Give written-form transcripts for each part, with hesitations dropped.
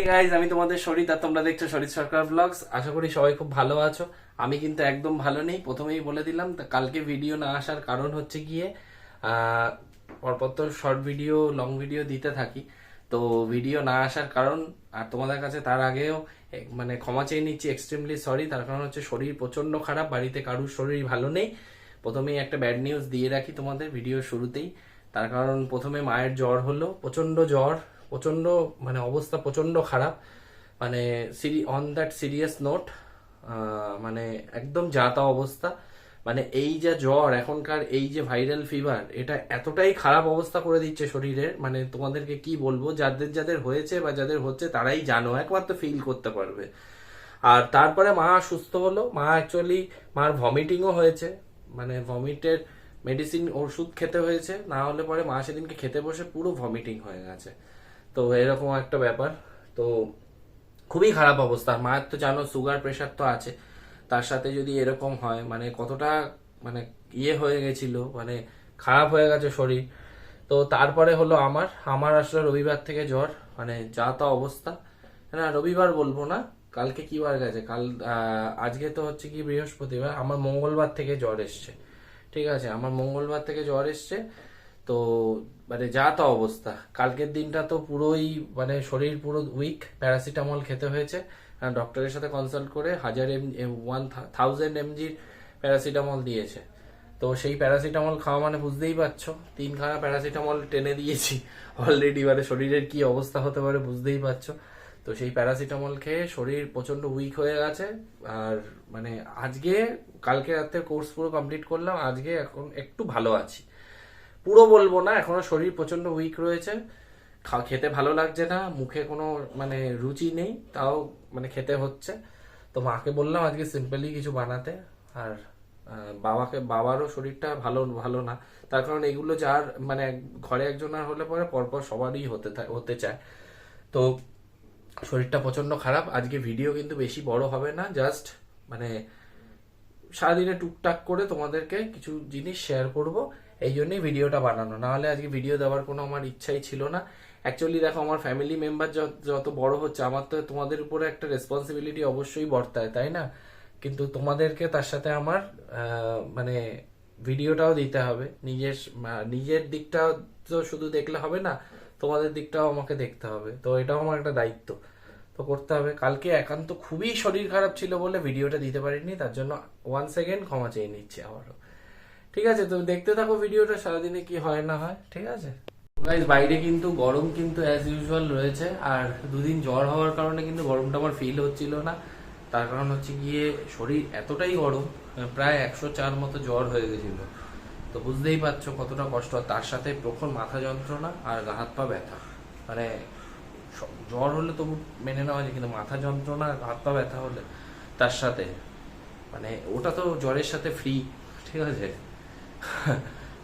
Guys, আমি তোমাদের শরীর আর তোমরা দেখছো শরীর সরকার ব্লগস। আশা করি সবাই খুব ভালো আছো। আমি কিন্তু একদম ভালো নেই, প্রথমেই বলে দিলাম। কালকে ভিডিও না আসার কারণ হচ্ছে গিয়ে পরপর তো শর্ট ভিডিও লং ভিডিও দিতে থাকি, তো ভিডিও না আসার কারণ আর তোমাদের কাছে তার আগেও মানে ক্ষমা চেয়ে নিচ্ছি, এক্সট্রিমলি সরি। তার কারণ হচ্ছে শরীর প্রচন্ড খারাপ, বাড়িতে কারুর শরীর ভালো নেই। প্রথমেই একটা ব্যাড নিউজ দিয়ে রাখি তোমাদের ভিডিও শুরুতেই। তার কারণ প্রথমে মায়ের জ্বর হলো, প্রচন্ড জ্বর, প্রচন্ড মানে অবস্থা প্রচন্ড খারাপ। মানে অন দ্যাট সিরিয়াস নোট, মানে একদম যা তা অবস্থা। মানে এই যে জ্বর এখনকার, এই যে ভাইরাল ফিভার, এটা এতটাই খারাপ অবস্থা করে দিচ্ছে শরীরের, মানে তোমাদেরকে কি বলবো। যাদের যাদের হয়েছে বা যাদের হচ্ছে তারাই জানো, একমাত্র ফিল করতে পারবে। আর তারপরে মা সুস্থ হলো। মা অ্যাকচুয়ালি মার ভমিটিংও হয়েছে, মানে ভমিটের মেডিসিন ওষুধ খেতে হয়েছে, না হলে পরে মা সেদিনকে খেতে বসে পুরো ভমিটিং হয়ে গেছে। তো এরকম একটা ব্যাপার। তো খুবই খারাপ অবস্থা। মায়ের তো জানো সুগার প্রেশার তো আছে, তার সাথে যদি এরকম হয় মানে কতটা মানে ইয়ে হয়ে গেছিল, মানে খারাপ হয়ে গেছে শরীর। তো তারপরে হলো আমার আসলে রবিবার থেকে জ্বর, মানে যা তা অবস্থা। না, রবিবার বলবো না, কালকে কি বার গেছে, কাল আজকে তো হচ্ছে কি বৃহস্পতিবার, আমার মঙ্গলবার থেকে জ্বর এসছে। ঠিক আছে, আমার মঙ্গলবার থেকে জ্বর এসছে। তো মানে যা তা অবস্থা, কালকের দিনটা তো পুরোই মানে শরীর পুরো উইক। প্যারাসিটামল খেতে হয়েছে, ডক্টরের সাথে কনসাল্ট করে 1000 mg প্যারাসিটামল দিয়েছে। তো সেই প্যারাসিটামল খাওয়া মানে বুঝতেই পারছো, 3খানা প্যারাসিটামল টেনে দিয়েছি অলরেডি, মানে শরীরের কি অবস্থা হতে পারে বুঝতেই পারছো। তো সেই প্যারাসিটামল খেয়ে শরীর প্রচন্ড উইক হয়ে গেছে। আর মানে আজকে কালকে রাতে কোর্স পুরো কমপ্লিট করলাম, আজকে এখন একটু ভালো আছি। পুরো বলবো না, এখনো শরীর প্রচন্ড উইক রয়েছে। খেতে ভালো লাগছে না, মুখে কোনো মানে রুচি নেই, তাও মানে খেতে হচ্ছে। তো মাকে বললাম আজকে সিম্পলি কিছু বানাতে। আর বাবারও শরীরটা ভালো ভালো না, তার কারণ এগুলো যার মানে ঘরে একজনের হলে পরে পরপর সবারই হতে চায়। তো শরীরটা প্রচন্ড খারাপ। আজকে ভিডিও কিন্তু বেশি বড় হবে না, জাস্ট মানে সারাদিনে টুকটাক করে তোমাদেরকে কিছু জিনিস শেয়ার করব, এই জন্যই ভিডিওটা বানানো। না হলে আজকে ভিডিও দেওয়ার কোনো আমার ইচ্ছাই ছিল না। অ্যাকচুয়ালি দেখো, আমার ফ্যামিলি মেম্বার যত বড় হচ্ছে, আমার তো তোমাদের উপরে একটা রেসপন্সিবিলিটি অবশ্যই বর্তায়, তাই না? কিন্তু তোমাদেরকে তার সাথে আমার মানে ভিডিওটাও দিতে হবে। নিজের দিকটাও তো শুধু দেখলে হবে না, তোমাদের দিকটাও আমাকে দেখতে হবে। তো এটাও আমার একটা দায়িত্ব, তো করতে হবে। কালকে একান্ত খুবই শরীর খারাপ ছিল বলে ভিডিওটা দিতে পারিনি, তার জন্য ওয়ান সেকেন্ড ক্ষমা চেয়ে নিচ্ছি আবারও। ঠিক আছে, তুমি দেখতে থাকো ভিডিওটা, সারাদিনে কি হয় না হয়। ঠিক আছে গাইস, বাইরে কিন্তু গরম কিন্তু অ্যাজ ইউজুয়াল রয়েছে। আর দুদিন জ্বর হওয়ার কারণে কিন্তু গরমটা আমার ফিল হচ্ছিল না। তার কারণ হচ্ছে গিয়ে শরীর এতটাই গরম, প্রায় 104 মতো জ্বর হয়ে গেছিল। তো বুঝতেই পারছো কতটা কষ্ট। তার সাথে প্রখর মাথা যন্ত্রণা আর গা হাত পা ব্যথা। মানে জ্বর হলে তবু মেনে নেওয়া যায়, কিন্তু মাথা যন্ত্রণা হাত পা ব্যথা হলে তার সাথে মানে ওটা তো জ্বরের সাথে ফ্রি। ঠিক আছে,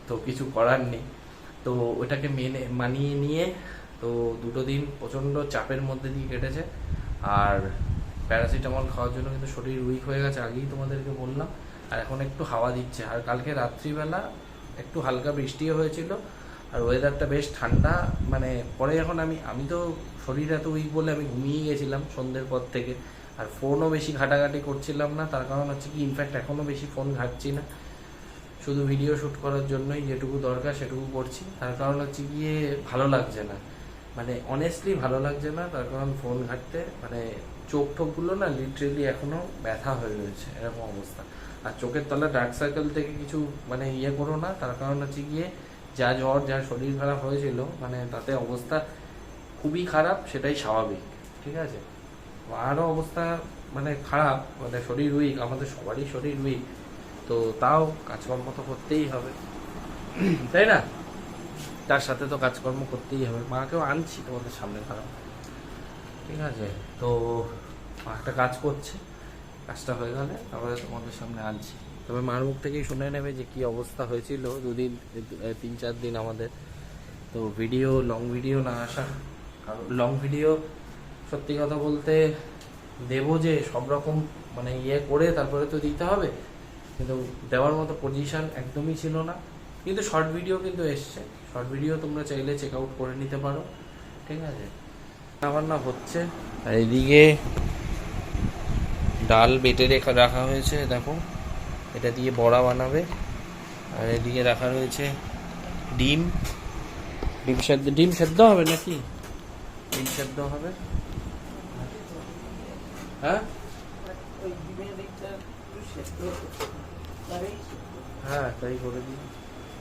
তো কিছু করার নেই। তো ওটাকে মানিয়ে নিয়ে তো দুটো দিন প্রচণ্ড চাপের মধ্যে দিয়ে কেটেছে। আর প্যারাসিটামল খাওয়ার জন্য কিন্তু শরীর উইক হয়ে গেছে, আগেই তোমাদেরকে বললাম। আর এখন একটু হাওয়া দিচ্ছে। আর কালকে রাত্রিবেলা একটু হালকা বৃষ্টিও হয়েছিল, আর ওয়েদারটা বেশ ঠান্ডা। মানে পরে যখন আমি তো শরীর এত উইক বলে আমি ঘুমিয়ে গেছিলাম সন্ধ্যের পর থেকে। আর ফোনও বেশি ঘাটাঘাটি করছিলাম না, তার কারণ হচ্ছে কি ইনফ্যাক্ট এখনও বেশি ফোন ঘাটছি না, শুধু ভিডিও শ্যুট করার জন্যই যেটুকু দরকার সেটুকু করছি। তার কারণ হচ্ছে গিয়ে ভালো লাগছে না, মানে অনেস্টলি ভালো লাগছে না। তার কারণ ফোন ঘাটতে মানে চোখ টোকগুলো না লিটারেলি এখনো ব্যথা হয়ে রয়েছে, এরকম অবস্থা। আর চোখের তলা ডার্ক সার্কেল থেকে কিছু মানে ইয়ে করো না। তার কারণ হচ্ছে গিয়ে যা জ্বর, যা শরীর খারাপ হয়েছিল, মানে তাতে অবস্থা খুবই খারাপ, সেটাই স্বাভাবিক। ঠিক আছে, আরও অবস্থা মানে খারাপ, মানে শরীর উইক, আমাদের সবারই শরীর উইক। তো তাও কাজকর্ম তো করতেই হবে, তাই না? তার সাথে তো কাজকর্ম করতেই হবে। মাকেও আনছি তোমাদের সামনে খারাপ। ঠিক আছে, তো মা একটা কাজ করছে, কাজটা হয়ে গেলে তারপরে তোমাদের সামনে আনছি। তবে মার মুখ থেকেই শুনে নেবে যে কি অবস্থা হয়েছিল 3-4 দিন আমাদের। তো লং ভিডিও না আসা, কারণ লং ভিডিও সত্যি কথা বলতে দেবো যে সব রকম মানে ইয়ে করে তারপরে তো দিতে হবে, কিন্তু দেওয়ার মতো পজিশন একদমই ছিল না। কিন্তু শর্ট ভিডিও কিন্তু এসছে, শর্ট ভিডিও তোমরা চাইলে চেক আউট করে নিতে পারো, ঠিক আছে। রান্না হচ্ছে, আর এদিকে ডাল বেটে রাখা হয়েছে, দেখো এটা দিয়ে বড়া বানাবে। আর এদিকে রাখা রয়েছে ডিম সেদ্ধ, ডিম সেদ্ধ হবে নাকি? ডিম সেদ্ধ হবে, হ্যাঁ হ্যাঁ তাই করে দিই।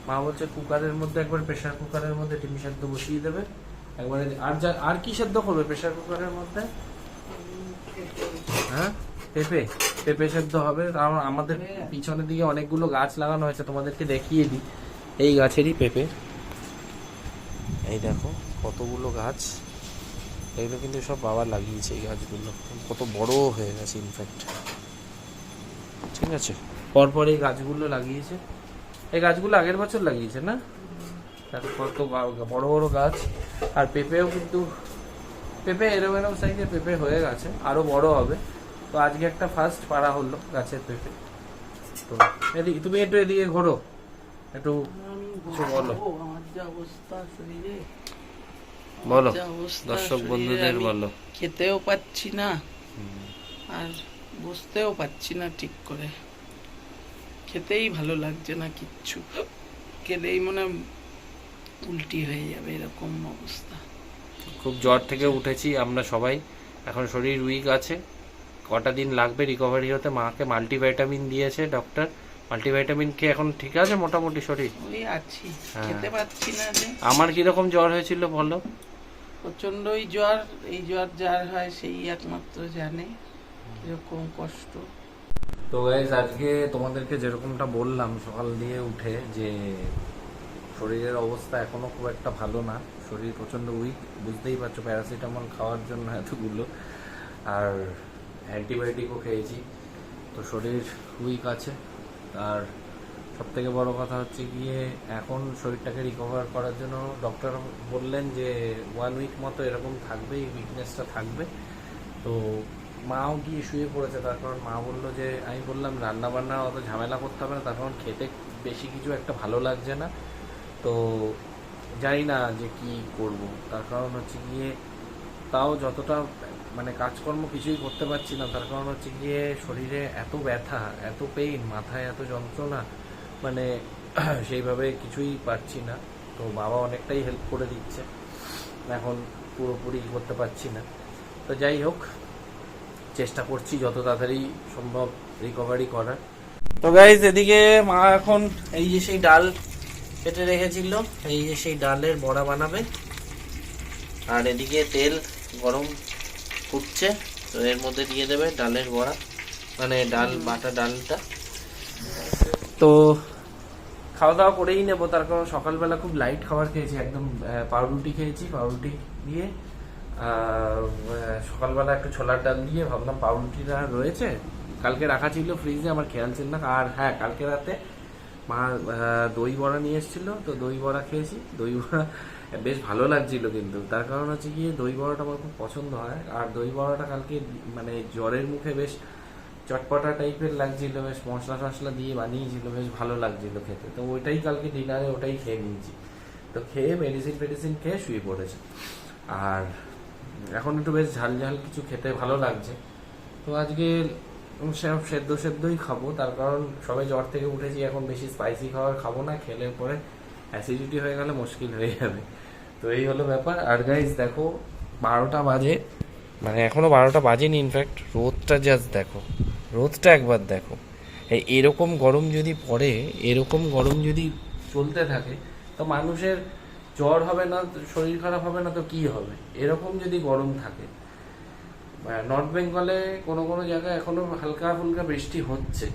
মা বলছে কুকারের মধ্যে একবার, প্রেশার কুকারের মধ্যে ডিম সেদ্ধ বসিয়ে দেবে একবারে। আর কি সেদ্ধ করবে প্রেশার কুকারের মধ্যে? হ্যাঁ পেঁপে সেদ্ধ হবে। কারণ আমাদের পিছনের দিকে অনেকগুলো গাছ লাগানো হয়েছে, তোমাদেরকে দেখিয়ে দিই। এই গাছেরই পেঁপে, এই দেখো কতগুলো গাছ, এগুলো কিন্তু সব বাবা লাগিয়েছে। এই গাছগুলো কত বড় হয়ে গেছে ইনফ্যাক্ট, ঠিক আছে। পরপর এই গাছগুলো লাগিয়েছে, এই গাছগুলো আগের বছর লাগিয়েছে না, কত বড় বড় গাছ। আর পেঁপেও কিন্তু, পেঁপে এরম এরম সাইজের পেঁপে হয়ে গেছে, আরো বড় হবে। তো আজকে একটা ফার্স্ট পাড়া হলো গাছের পেঁপে। তো এদিকে তুমি একটু এদিকে ঘোরো, একটু কিছু বলো। বলো দর্শক বন্ধুদের বলো। খেতেও পাচ্ছি না আর বসতেও পাচ্ছি না ঠিক করে, খেতেই ভালো লাগছে না কিচ্ছু, খেলেই মনে উল্টি হয়ে যাবে এরকম অবস্থা। খুব জ্বর থেকে উঠেছি আমরা সবাই, এখন শরীর উইক আছে, কটা দিন লাগবে রিকভারি হতে। মাকে মাল্টিভিটামিন দিয়েছে ডক্টর, মাল্টিভিটামিন খেয়ে এখন ঠিক আছে মোটামুটি শরীর। ওই আছি, খেতে পাচ্ছি না। যে আমার কিরকম জ্বর হয়েছিল বলো? প্রচন্ডই জ্বর, এই জ্বর যার হয় সেই একমাত্র জানে কিরকম কষ্ট। তো গাইস আজকে তোমাদেরকে যেরকমটা বললাম সকাল দিয়ে উঠে, যে শরীরের অবস্থা এখনো খুব একটা ভালো না, শরীর প্রচন্ড উইক, বুঝতেই পারছো প্যারাসিটামল খাওয়ার জন্য এতগুলো, আর অ্যান্টিবায়োটিকও খেয়েছি, তো শরীর উইক আছে। আর সব থেকে বড় কথা হচ্ছে গিয়ে এখন শরীরটাকে রিকভার করার জন্য ডক্টর বললেন যে 1 উইক মতো এরকম থাকবে, এই উইকনেসটা থাকবে। তো মাও গিয়ে শুয়ে পড়েছে, তার কারণ মা বললো যে, আমি বললাম রান্না বান্না অত ঝামেলা করতে হবে না, তার কারণ খেতে বেশি কিছু একটা ভালো লাগছে না, তো জানি না যে কি করব। তার কারণ হচ্ছে গিয়ে তাও যতটা মানে কাজকর্ম কিছুই করতে পারছি না, তার কারণ হচ্ছে গিয়ে শরীরে এত ব্যথা, এত পেইন, মাথায় এত যন্ত্রণা, মানে সেইভাবে কিছুই পারছি না। তো বাবা অনেকটাই হেল্প করে দিচ্ছে, এখন পুরোপুরি করতে পারছি না। তো যাই হোক, চেষ্টা করছি যত তাড়াতাড়ি সম্ভব রিকভারি করার। তো গাইজ এদিকে মা এখন এই যে সেই ডাল কেটে রেখেছিল, এই যে সেই ডালের বড়া বানাবে। আর এদিকে তেল গরম ফুটছে, তো এর মধ্যে দিয়ে দেবে ডালের বড়া, মানে ডাল বাটা ডালটা। তো খাওয়া দাওয়া করেই নেবো, তার কারণ সকালবেলা খুব লাইট খাবার খেয়েছি, একদম পাউরুটি খেয়েছি, পাউরুটি দিয়ে সকালবেলা একটু ছোলার ডাল দিয়ে ভাবলাম পাউরুটিটা রয়েছে, কালকে রাখা ছিল ফ্রিজে, আমার খেয়াল ছিল না। আর হ্যাঁ, কালকে রাতে মা দই বড়া নিয়ে এসেছিল, তো দই বড়া খেয়েছি। দই বড়া বেশ ভালো লাগছিল, কিন্তু তার কারণ হচ্ছে গিয়ে দই বড়াটা আমার খুব পছন্দ হয়। আর দই বড়াটা কালকে মানে জ্বরের মুখে বেশ চটপটা টাইপের লাগছিল, বেশ মশলা টশলা দিয়ে বানিয়েছিল, বেশ ভালো লাগছিল খেতে। তো ওইটাই কালকে ডিনারে ওটাই খেয়ে নিয়েছি। তো খেয়ে মেডিসিন খেয়ে শুয়ে পড়েছে। আর এখন একটু বেশ ঝাল ঝাল কিছু খেতে ভালো লাগছে, তো আজকে সব সেদ্ধই খাবো। তার কারণ সবাই জ্বর থেকে উঠেছি, এখন বেশি স্পাইসি খাবার খাবো না, খেলে পরে অ্যাসিডিটি হয়ে গেলে মুশকিল হয়ে যাবে। তো এই হলো ব্যাপার। আর গাইজ দেখো 12টা বাজে, মানে এখনো 12টা বাজেনি ইনফ্যাক্ট। রোদটা জাস্ট দেখো, রোদটা একবার দেখো। এরকম গরম যদি পড়ে, এরকম গরম যদি চলতে থাকে, তো মানুষের জ্বর হবে না, শরীর খারাপ হবে না, তো কি হবে? এরকম যদি গরম থাকে, নর্থ বেঙ্গলে কোনো কোনো জায়গায় এখনো হালকা ফুলকা বৃষ্টি হচ্ছে,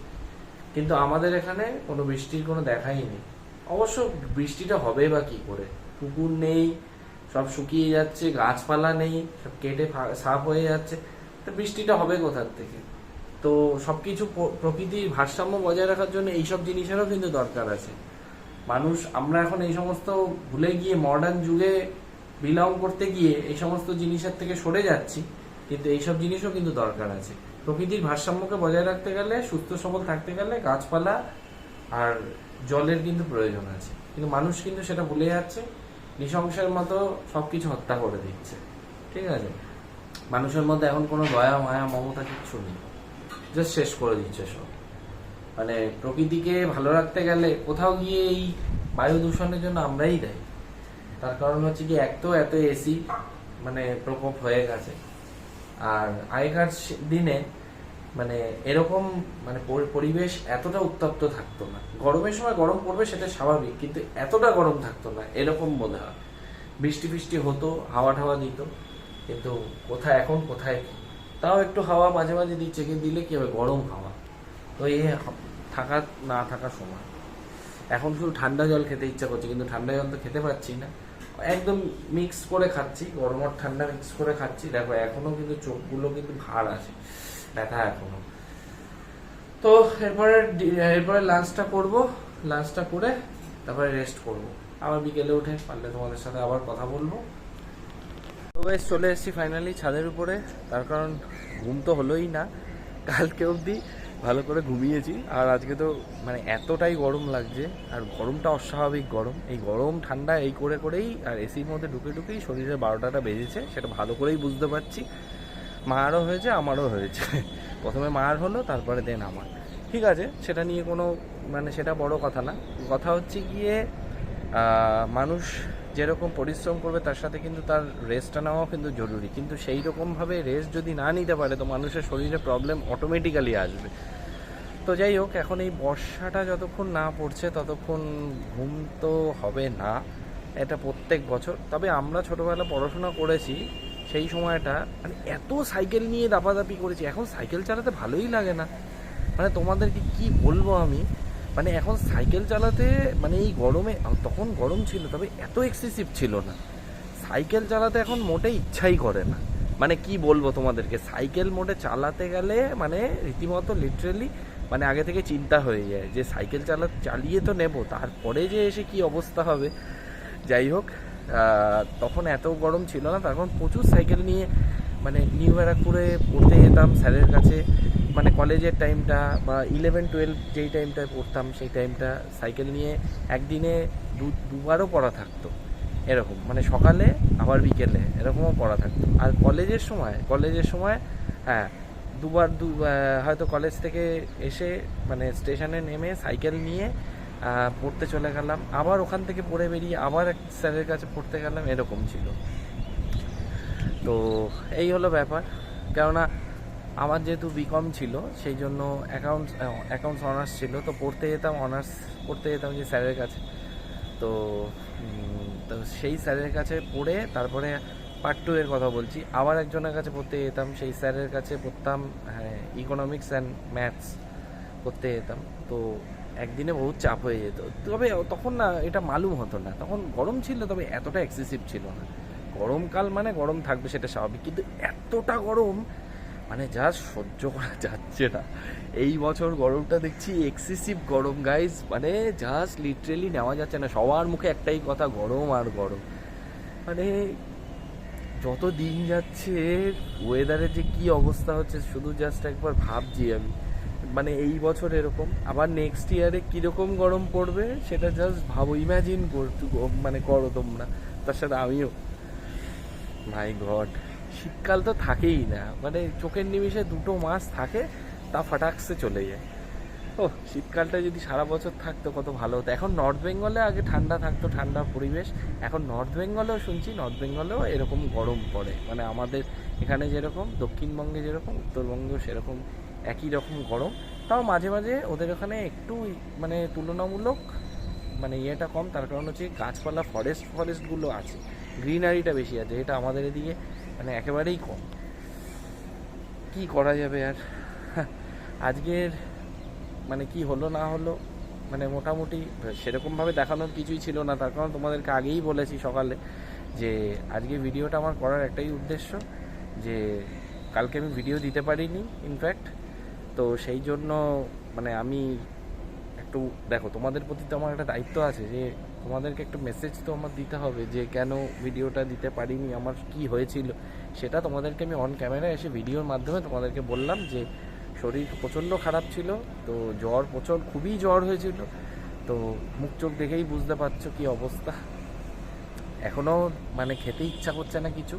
কিন্তু আমাদের এখানে কোনো বৃষ্টির কোনো দেখাই নেই। অবশ্য বৃষ্টিটা হবে বা কি করে, পুকুর নেই, সব শুকিয়ে যাচ্ছে, গাছপালা নেই, সব কেটে সাফ হয়ে যাচ্ছে, তো বৃষ্টিটা হবে কোথার থেকে? তো সবকিছু প্রকৃতির ভারসাম্য বজায় রাখার জন্য এইসব জিনিসেরও কিন্তু দরকার আছে। মানুষ, আমরা এখন এই সমস্ত ভুলে গিয়ে মডার্ন যুগে বিলং করতে গিয়ে এই সমস্ত জিনিসের থেকে সরে যাচ্ছি, কিন্তু এইসব জিনিসও কিন্তু দরকার আছে। প্রকৃতির ভারসাম্যকে বজায় রাখতে গেলে, সুস্থ সবল থাকতে গেলে গাছপালা আর জলের কিন্তু প্রয়োজন আছে। কিন্তু মানুষ কিন্তু সেটা ভুলে যাচ্ছে, নৃশংসের মতো সবকিছু হত্যা করে দিচ্ছে। ঠিক আছে, মানুষের মধ্যে এখন কোনো দয়া মায়া মমতা কিচ্ছু নেই, জাস্ট শেষ করে দিচ্ছে সব। মানে প্রকৃতিকে ভালো রাখতে গেলে কোথাও গিয়ে এই বায়ু দূষণের জন্য আমরাই দেয়। তার কারণ হচ্ছে কি, এক তো এত এসি মানে প্রকোপ হয়ে গেছে, আর আগেকার দিনে মানে এরকম মানে পরিবেশ এতটা উত্তপ্ত থাকতো না। গরমের সময় গরম পড়বে সেটা স্বাভাবিক, কিন্তু এতটা গরম থাকতো না এরকম বোধ হয়। বৃষ্টি ফিষ্টি হতো, হাওয়া ঠাওয়া দিত, কিন্তু কোথায় এখন কোথায় কি। তাও একটু হাওয়া মাঝে মাঝে দিচ্ছে, কিন্তু দিলে কি হবে, গরম হাওয়া। তো এই থাকার না থাকার সময় এখন শুধু ঠান্ডা জল খেতে ইচ্ছা করছে, কিন্তু ঠান্ডা জল তো খেতে পাচ্ছি না, একদম মিক্স করে খাচ্ছি, গরম আর ঠান্ডা মিক্স করে খাচ্ছি। দেখো এখনো কিন্তু চোখগুলো কিন্তু ভার আছে, ব্যথা এখনো। তো এরপরে লাঞ্চটা করব, লাঞ্চটা করে তারপরে রেস্ট করব, আবার বিকেলে উঠে পারলে তোমাদের সাথে আবার কথা বলবো। তো বেশ চলে এসেছি ফাইনালি ছাদের উপরে, তার কারণ ঘুম তো হলোই না, কালকে অবধি ভালো করে ঘুমিয়েছি, আর আজকে তো মানে এতটাই গরম লাগছে, আর গরমটা অস্বাভাবিক গরম। এই গরম ঠান্ডা এই করে করেই আর এসির মধ্যে ঢুকে ঢুকেই শরীরে 12টা বেজেছে, সেটা ভালো করেই বুঝতে পারছি। মারও হয়েছে, আমারও হয়েছে, প্রথমে মার হলো, তারপরে দেন আমার। ঠিক আছে, সেটা নিয়ে কোনো মানে সেটা বড় কথা না। কথা হচ্ছে গিয়ে মানুষ যেরকম পরিশ্রম করবে তার সাথে কিন্তু তার রেস্টটা নেওয়াও কিন্তু জরুরি, কিন্তু সেই রকমভাবে রেস্ট যদি না নিতে পারে তো মানুষের শরীরে প্রবলেম অটোমেটিক্যালি আসবে। তো যাই হোক, এখন এই বর্ষাটা যতক্ষণ না পড়ছে ততক্ষণ ঘুম তো হবে না, এটা প্রত্যেক বছর। তবে আমরা ছোটোবেলা পড়াশোনা করেছি, সেই সময়টা মানে এত সাইকেল নিয়ে দাপাদাপি করেছি, এখন সাইকেল চালাতে ভালোই লাগে না। মানে তোমাদেরকে কি বলবো আমি, মানে এখন সাইকেল চালাতে মানে এই গরমে, তখন গরম ছিল তবে এত এক্সেসিভ ছিল না, সাইকেল চালাতে এখন মোটেই ইচ্ছাই করে না। মানে কি বলবো তোমাদেরকে, সাইকেল মোটে চালাতে গেলে মানে রীতিমতো লিটারেলি মানে আগে থেকে চিন্তা হয়ে যায় যে সাইকেল চালিয়ে তো নেব, তারপরে যে এসে কি অবস্থা হবে। যাই হোক, তখন এত গরম ছিল না, তখন প্রচুর সাইকেল নিয়ে মানে নিউ ব্যারাকপুরে পড়তে যেতাম স্যারের কাছে। মানে কলেজের টাইমটা বা 11-12 যেই টাইমটায় পড়তাম সেই টাইমটা সাইকেল নিয়ে একদিনে দুবারও পড়া থাকতো এরকম, মানে সকালে আবার বিকেলে এরকমও পড়া থাকতো। আর কলেজের সময় হ্যাঁ হয়তো কলেজ থেকে এসে মানে স্টেশনে নেমে সাইকেল নিয়ে পড়তে চলে গেলাম, আবার ওখান থেকে পড়ে বেরিয়ে আবার এক স্যারের কাছে পড়তে গেলাম, এরকম ছিল। তো এই হলো ব্যাপার। কেননা আমার যেহেতু বিকম ছিল সেই জন্য অ্যাকাউন্টস অনার্স ছিল, তো অনার্স পড়তে যেতাম যে স্যারের কাছে। তো সেই স্যারের কাছে পড়ে তারপরে পার্ট 2 এর কথা বলছি, আবার একজনের কাছে পড়তে যেতাম, সেই স্যারের কাছে পড়তাম ইকোনমিক্স অ্যান্ড ম্যাথস পড়তে যেতাম। তো একদিনে বহুত চাপ হয়ে যেত, তবে তখন না এটা মালুম হতো না, তখন গরম ছিল তবে এতটা এক্সেসিভ ছিল না। গরমকাল মানে গরম থাকবে সেটা স্বাভাবিক, কিন্তু এতটা গরম মানে যা সহ্য করা যাচ্ছে না। এই বছর গরমটা দেখছি এক্সেসিভ গরম গাইজ, মানে জাস্ট লিটারেলি নেওয়া যাচ্ছে না। সবার মুখে একটাই কথা, গরম আর গরম। মানে যত দিন যাচ্ছে ওয়েদারের যে কি অবস্থা হচ্ছে শুধু জাস্ট একবার ভাবছি আমি। মানে এই বছর এরকম, আবার নেক্সট ইয়ারে কীরকম গরম পড়বে সেটা জাস্ট ভাবো, ইম্যাজিন মানে করো তোমরা, তার সাথে আমিও। মাই গড, শীতকাল তো থাকেই না, মানে চোখের নিমিষে 2 মাস থাকে, তা ফাটাকসে চলে যায়। ও শীতকালটা যদি সারা বছর থাকতো কত ভালো হতো। এখন নর্থ বেঙ্গলে আগে ঠান্ডা থাকতো, ঠান্ডা পরিবেশ, এখন নর্থ বেঙ্গলেও শুনছি নর্থ বেঙ্গলেও এরকম গরম পড়ে। মানে আমাদের এখানে যেরকম, দক্ষিণবঙ্গে যেরকম, উত্তরবঙ্গেও সেরকম একই রকম গরম। তাও মাঝে মাঝে ওদের ওখানে একটু মানে তুলনামূলক মানে ইয়েটা কম, তার কারণ হচ্ছে গাছপালা ফরেস্টগুলো আছে, গ্রিনারিটা বেশি আছে, এটা আমাদের এদিকে মানে একেবারেই কম। কি করা যাবে আর। আজকের মানে কি হলো না হলো মানে মোটামুটি সেরকমভাবে দেখানোর কিছুই ছিল না, তার কারণ তোমাদেরকে আগেই বলেছি সকালে যে আজকে ভিডিওটা আমার করার একটাই উদ্দেশ্য, যে কালকে আমি ভিডিও দিতে পারিনি ইনফ্যাক্ট। তো সেই জন্য মানে আমি একটু দেখো, তোমাদের প্রতি তো আমার একটা দায়িত্ব আছে, যে তোমাদেরকে একটু মেসেজ তো আমার দিতে হবে যে কেন ভিডিওটা দিতে পারিনি, আমার কি হয়েছিল সেটা তোমাদেরকে আমি অন ক্যামেরা এসে ভিডিওর মাধ্যমে তোমাদেরকে বললাম। যে শরীর প্রচণ্ড খারাপ ছিল, তো খুবই জ্বর হয়েছিল, তো মুখ চোখ দেখেই বুঝতে পারছো কি অবস্থা। এখনও মানে খেতে ইচ্ছা করছে না কিছু,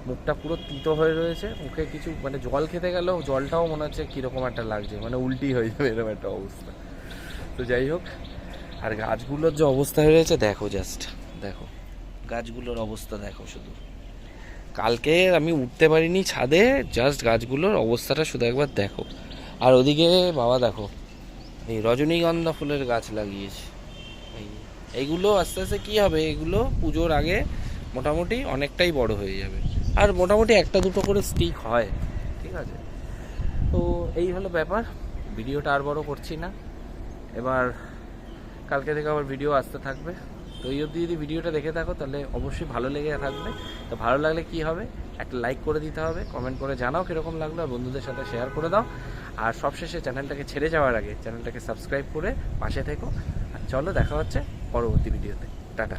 মুখটা পুরো তিতো হয়ে রয়েছে, মুখে কিছু মানে জল খেতে গেলেও জলটাও মনে হচ্ছে কীরকম একটা লাগছে, মানে উল্টি হয়ে যাবে এরকম একটা অবস্থা। তো যাই হোক, আর গাছগুলোর যে অবস্থা হয়ে রয়েছে দেখো, জাস্ট দেখো গাছগুলোর অবস্থা দেখো শুধু। কালকে আমি উঠতে পারিনি ছাদে, জাস্ট গাছগুলোর অবস্থাটা শুধু একবার দেখো। আর ওদিকে বাবা দেখো এই রজনীগন্ধা ফুলের গাছ লাগিয়েছে, এইগুলো আস্তে আস্তে কী হবে, এগুলো পুজোর আগে মোটামুটি অনেকটাই বড় হয়ে যাবে, আর মোটামুটি একটা দুটো করে স্টিক হয়, ঠিক আছে। তো এই হলো ব্যাপার, ভিডিওটা আর বড় করছি না, এবার কালকে থেকে আবার ভিডিও আসতে থাকবে। তো এই অবধি যদি ভিডিওটা দেখে থাকো তাহলে অবশ্যই ভালো লেগে থাকবে। তো ভালো লাগলে কি হবে, একটা লাইক করে দিতে হবে, কমেন্ট করে জানাও কীরকম লাগলো, আর বন্ধুদের সাথে শেয়ার করে দাও। আর সবশেষে চ্যানেলটাকে ছেড়ে যাওয়ার আগে চ্যানেলটাকে সাবস্ক্রাইব করে পাশে থেকো। আর চলো দেখা হচ্ছে পরবর্তী ভিডিওতে, টাটা।